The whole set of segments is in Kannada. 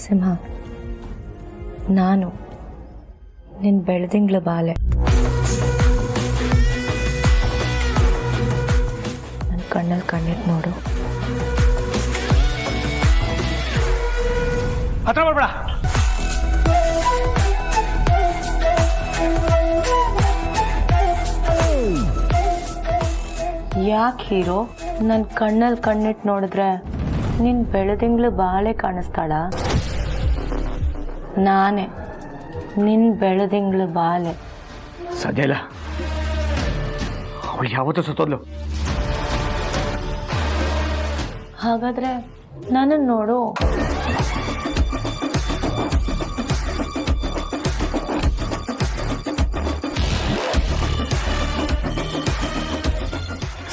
ನರಸಿಂಹ, ನಾನು ನಿನ್ನ ಬೆಳದಿಂಗ್ಳ ಬಾಲೆ. ನನ್ನ ಕಣ್ಣಲ್ಲಿ ಕಣ್ಣಿಟ್ಟು ನೋಡು. ಹತ್ರ ಬರ್ಬೇಡ. ಯಾಕೆ ಹೀರೋ, ನನ್ನ ಕಣ್ಣಲ್ಲಿ ಕಣ್ಣಿಟ್ಟು ನೋಡಿದ್ರೆ ನಿನ್ನ ಬೆಳದಿಂಗ್ಳ ಬಾಳೆ ಕಾಣಿಸ್ತಾಳ? ನಾನೇ ನಿನ್ನ ಬೆಳದಿಂಗ್ಳ ಬಾಲೆ. ಸಾಧ್ಯ ಇಲ್ಲ, ಅವಳು ಯಾವತ್ತೂ ಸತ್ತೋದ್ಲು. ಹಾಗಾದ್ರೆ ನನ್ನನ್ನು ನೋಡು.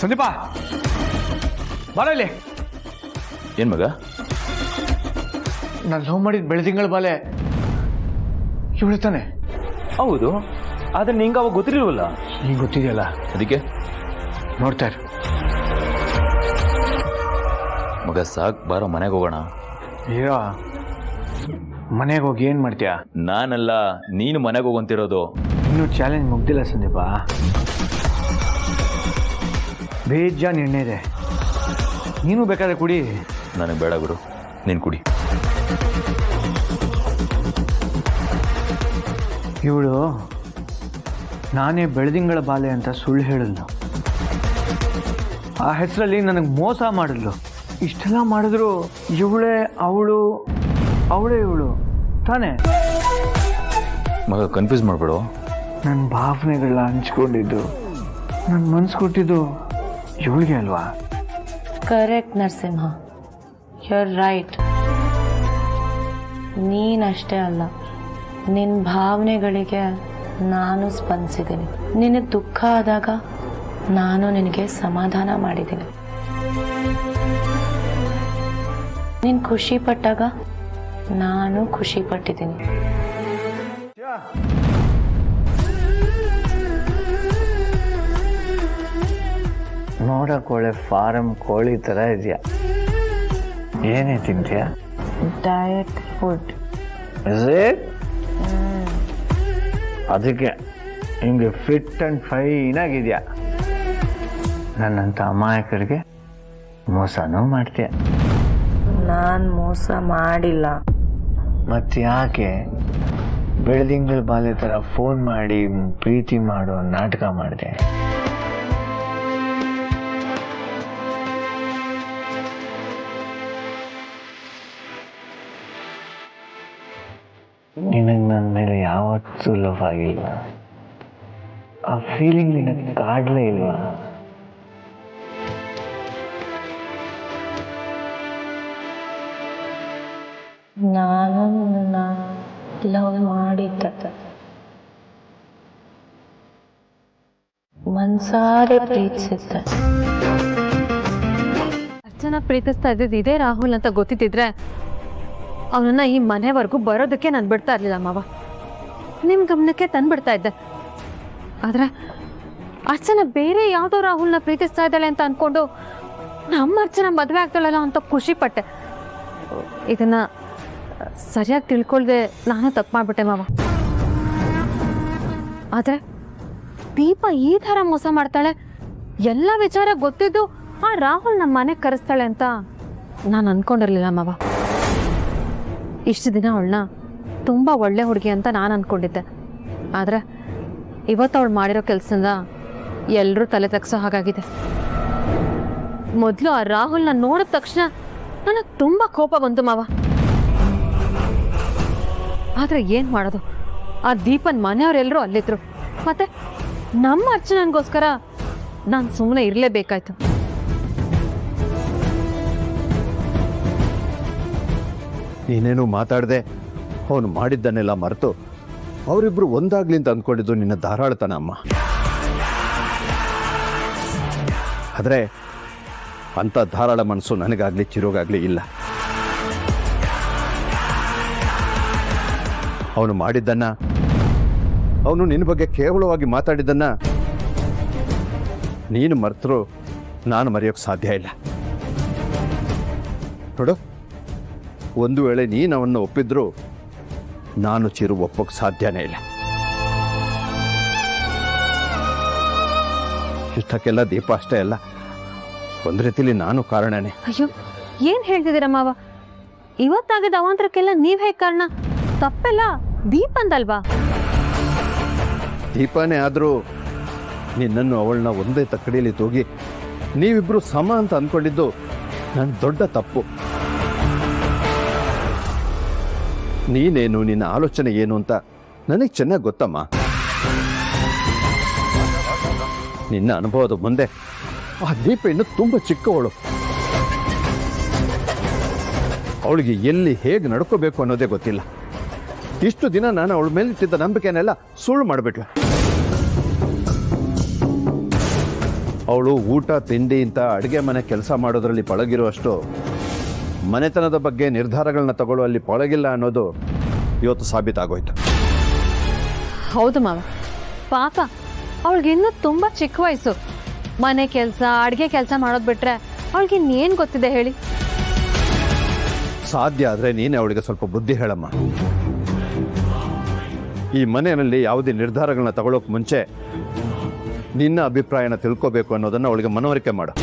ಸಂದೀಪ, ಬಾರ ಇಲ್ಲಿ. ಏನ್ ಮಗ? ನಾನು ಲವ್ ಮಾಡಿದ ಬೆಳದಿಂಗಳ ಬಾಲೆ ಇವಳು ತಾನೆ? ಹೌದು, ಆದ್ರೆ ನಿಂಗೆ ಅವಾಗ ಗೊತ್ತಿರಲಿಲ್ವಲ್ಲ. ಈಗ ಗೊತ್ತಿದೆಯಲ್ಲ, ಅದಕ್ಕೆ ನೋಡ್ತಾ ಇರು. ಮಗ ಸಾಕ್, ಬಾರೋ ಮನೆಗೆ ಹೋಗೋಣ. ಹೀರೋ, ಮನೆಗೆ ಹೋಗಿ ಏನ್ ಮಾಡ್ತೀಯಾ? ನಾನಲ್ಲ, ನೀನು ಮನೆಗೆ ಹೋಗಂತಿರೋದು. ಇನ್ನೂ ಚಾಲೆಂಜ್ ಮುಗ್ದಿಲ್ಲ ಸಂದೀಪ. ಬೇಜಾನ್ ಎಣ್ಣೆ ಇದೆ, ನೀನು ಬೇಕಾದ್ರೆ ಕುಡಿ. ನನಗೆ ಬೇಡ ಬಿಡು, ನೀನು ಕುಡಿ. ಇವಳು ನಾನೇ ಬೆಳದಿಂಗಳ ಬಾಲೆ ಅಂತ ಸುಳ್ಳು ಹೇಳಿದ್ಲು. ಆ ಹೆಸರಲ್ಲಿ ನನಗೆ ಮೋಸ ಮಾಡಿದ್ಲು. ಇಷ್ಟೆಲ್ಲ ಮಾಡಿದ್ರು ಇವಳೇ ಅವಳೇ ಇವಳು ತಾನೇ? ಮಗ ಕನ್ಫ್ಯೂಸ್ ಮಾಡ್ಬೇಡು. ನನ್ನ ಭಾವನೆಗಳನ್ನ ಹಂಚ್ಕೊಂಡಿದ್ದು, ನನ್ನ ಮನ್ಸು ಕೊಟ್ಟಿದ್ದು ಇವಳಿಗೆ ಅಲ್ವಾ? Correct Narasimha, you are right. ನೀನಷ್ಟೇ ಅಲ್ಲ, ನಿನ್ನ ಭಾವನೆಗಳಿಗೆ ನಾನು ಸ್ಪಂದಿಸಿದ್ದೀನಿ. ನಿನಗೆ ದುಃಖ ಆದಾಗ ನಾನು ನಿನಗೆ ಸಮಾಧಾನ ಮಾಡಿದ್ದೀನಿ. ನೀನು ಖುಷಿ ಪಟ್ಟಾಗ ನಾನು ಖುಷಿ ಪಟ್ಟಿದ್ದೀನಿ. ನೋಡಕ್ಕೆ ಒಳ್ಳೆ ಫಾರಂ ಕೋಳಿ ಥರ ಇದೆಯಾ? ಏನೇ ತಿಂತೀಯಾ? Diet food. ಅದಕ್ಕೆ ಹಿಂಗೆ ಫಿಟ್ ಆ್ಯಂಡ್ ಫೈನ್ ಆಗಿದೆಯಾ? ನನ್ನಂಥ ಅಮಾಯಕರಿಗೆ ಮೋಸನೂ ಮಾಡ್ತೀಯ. ನಾನು ಮೋಸ ಮಾಡಿಲ್ಲ. ಮತ್ತು ಯಾಕೆ ಬೆಳದಿಂಗಳ ಬಾಲೆ ಥರ ಫೋನ್ ಮಾಡಿ ಪ್ರೀತಿ ಮಾಡೋ ನಾಟಕ ಮಾಡಿದೆ? ನಿನಗೆ ನನ್ನ ಮೇಲೆ ಯಾವತ್ತೂ ಲವ್ ಆಗಿಲ್ಲ. ಆ ಫೀಲಿಂಗ್ ನಿನಗೆ ಕಾಡಲೇ ಇಲ್ವಾ? ನಾನು ನನ್ನ ಲವ್ ಮಾಡಿದ್ದ, ಮನ್ಸಾರೆ ಪ್ರೀತಿಸಿದ್ದೆ. ಅರ್ಚನಾ ಪ್ರೀತಿಸ್ತಾ ಇದ್ದಿದ್ದು ಇದೇ ರಾಹುಲ್ ಅಂತ ಗೊತ್ತಿದ್ದಿದ್ರೆ ಅವನನ್ನ ಈ ಮನೆವರೆಗೂ ಬರೋದಕ್ಕೆ ನಾನು ಬಿಡ್ತಾ ಇರ್ಲಿಲ್ಲ ಮಾವ. ನಿಮ್ಮ ಗಮನಕ್ಕೆ ತಂದ್ಬಿಡ್ತಾ ಇದ್ದೆ. ಆದ್ರೆ ಅರ್ಚನಾ ಬೇರೆ ಯಾವುದೋ ರಾಹುಲ್ನ ಪ್ರೀತಿಸ್ತಾ ಇದ್ದಾಳೆ ಅಂತ ಅನ್ಕೊಂಡು ನಮ್ಮ ಅರ್ಚನಾ ಮದುವೆ ಆಗ್ತಾಳಲ್ಲ ಅಂತ ಖುಷಿ ಪಟ್ಟೆ. ಇದನ್ನ ಸರಿಯಾಗಿ ತಿಳ್ಕೊಳ್ದೆ ನಾನು ತಪ್ಪು ಮಾಡ್ಬಿಟ್ಟೆ ಮಾವ. ಆದ್ರೆ ದೀಪ ಈ ಥರ ಮೋಸ ಮಾಡ್ತಾಳೆ, ಎಲ್ಲ ವಿಚಾರ ಗೊತ್ತಿದ್ದು ಆ ರಾಹುಲ್ ನಮ್ಮ ಮನೆಗೆ ಕರೆಸ್ತಾಳೆ ಅಂತ ನಾನು ಅನ್ಕೊಂಡಿರ್ಲಿಲ್ಲ ಮಾವ. ಇಷ್ಟು ದಿನ ಅವಳನ್ನ ತುಂಬ ಒಳ್ಳೆ ಹುಡುಗಿ ಅಂತ ನಾನು ಅಂದ್ಕೊಂಡಿದ್ದೆ. ಆದರೆ ಇವತ್ತು ಅವಳು ಮಾಡಿರೋ ಕೆಲಸದಿಂದ ಎಲ್ಲರೂ ತಲೆ ತಗ್ಸೋ ಹಾಗಾಗಿದೆ. ಮೊದಲು ಆ ರಾಹುಲ್ನ ನೋಡಿದ ತಕ್ಷಣ ನನಗೆ ತುಂಬ ಕೋಪ ಬಂತು ಮಾವ. ಆದರೆ ಏನು ಮಾಡೋದು, ಆ ದೀಪನ್ ಮನೆಯವರೆಲ್ಲರೂ ಅಲ್ಲಿದ್ರು. ಮತ್ತೆ ನಮ್ಮ ಅರ್ಚನನ್ಗೋಸ್ಕರ ನಾನು ಸುಮ್ಮನೆ ಇರಲೇಬೇಕಾಯ್ತು. ನೀನೇನು ಮಾತಾಡದೆ ಅವನು ಮಾಡಿದ್ದನ್ನೆಲ್ಲ ಮರೆತು ಅವರಿಬ್ರು ಒಂದಾಗ್ಲಿ ಅಂತ ಅಂದ್ಕೊಂಡಿದ್ದು ನಿನ್ನ ಧಾರಾಳತನ ಅಮ್ಮ. ಆದರೆ ಅಂಥ ಧಾರಾಳ ಮನಸ್ಸು ನನಗಾಗಲಿ ಚಿರೋಗಾಗಲಿ ಇಲ್ಲ. ಅವನು ಮಾಡಿದ್ದನ್ನು, ಅವನು ನಿನ್ನ ಬಗ್ಗೆ ಕೇವಲವಾಗಿ ಮಾತಾಡಿದ್ದನ್ನು ನೀನು ಮರೆತರೂ ನಾನು ಮರೆಯೋಕ್ಕೆ ಸಾಧ್ಯ ಇಲ್ಲ. ನೋಡು, ಒಂದು ವೇಳೆ ನೀನು ಅವನ್ನ ಒಪ್ಪಿದ್ರು ನಾನು ಚಿರು ಒಪ್ಪೋಕೆ ಸಾಧ್ಯನೇ ಇಲ್ಲ. ಇಷ್ಟಕ್ಕೆಲ್ಲ ದೀಪ ಅಷ್ಟೇ ಅಲ್ಲ, ಒಂದು ರೀತಿಲಿ ನಾನು ಕಾರಣನೇ. ಅಯ್ಯೋ ಏನ್ ಹೇಳ್ತಿದ್ದೀರ ಮಾವ? ಇವತ್ತಾಗದ ಅವಾಂತರಕ್ಕೆಲ್ಲ ನೀವ್ ಹೇಗೆ ಕಾರಣ? ತಪ್ಪೆಲ್ಲ ದೀಪಂದಲ್ವಾ? ದೀಪನೇ ಆದರೂ ನಿನ್ನನ್ನು ಅವಳನ್ನ ಒಂದೇ ತಕ್ಕಡಿಯಲ್ಲಿ ತೂಗಿ ನೀವಿಬ್ರು ಸಮ ಅಂತ ಅಂದ್ಕೊಂಡಿದ್ದು ನನ್ನ ದೊಡ್ಡ ತಪ್ಪು. ನೀನೇನು, ನಿನ್ನ ಆಲೋಚನೆ ಏನು ಅಂತ ನನಗೆ ಚೆನ್ನಾಗಿ ಗೊತ್ತಮ್ಮ. ನಿನ್ನ ಅನುಭವದ ಮುಂದೆ ಆ ದೀಪ ಇನ್ನು ತುಂಬ ಚಿಕ್ಕವಳು. ಅವಳಿಗೆ ಎಲ್ಲಿ ಹೇಗೆ ನಡ್ಕೋಬೇಕು ಅನ್ನೋದೇ ಗೊತ್ತಿಲ್ಲ. ಇಷ್ಟು ದಿನ ನಾನು ಅವಳ ಮೇಲಿಟ್ಟಿದ್ದ ನಂಬಿಕೆನೆಲ್ಲ ಸುಳ್ಳು ಮಾಡಿಬಿಟ್ಲ. ಅವಳು ಊಟ ತಿಂಡಿ ಅಂತ ಅಡುಗೆ ಮನೆ ಕೆಲಸ ಮಾಡೋದ್ರಲ್ಲಿ ಪಳಗಿರುವಷ್ಟು ಮನೆತನದ ಬಗ್ಗೆ ನಿರ್ಧಾರಗಳನ್ನ ತಗೊಳ್ಳುವಲ್ಲಿ ಪಳಗಿಲ್ಲ ಅನ್ನೋದು ಇವತ್ತು ಸಾಬೀತಾಗೋಯ್ತು. ಹೌದು ಮಾವ, ಪಾಪ ಅವಳಿಗೆ ಇನ್ನೂ ತುಂಬ ಚಿಕ್ಕ ವಯಸ್ಸು. ಮನೆ ಕೆಲಸ ಅಡುಗೆ ಕೆಲಸ ಮಾಡೋದು ಬಿಟ್ರೆ ಅವಳಿಗೆ ಇನ್ನೇನು ಗೊತ್ತಿದೆ ಹೇಳಿ? ಸಾಧ್ಯ ಆದರೆ ನೀನೇ ಅವಳಿಗೆ ಸ್ವಲ್ಪ ಬುದ್ಧಿ ಹೇಳಮ್ಮ. ಈ ಮನೆಯಲ್ಲಿ ಯಾವುದೇ ನಿರ್ಧಾರಗಳನ್ನ ತಗೊಳ್ಳೋಕೆ ಮುಂಚೆ ನಿನ್ನ ಅಭಿಪ್ರಾಯನ ತಿಳ್ಕೋಬೇಕು ಅನ್ನೋದನ್ನು ಅವಳಿಗೆ ಮನವರಿಕೆ ಮಾಡು.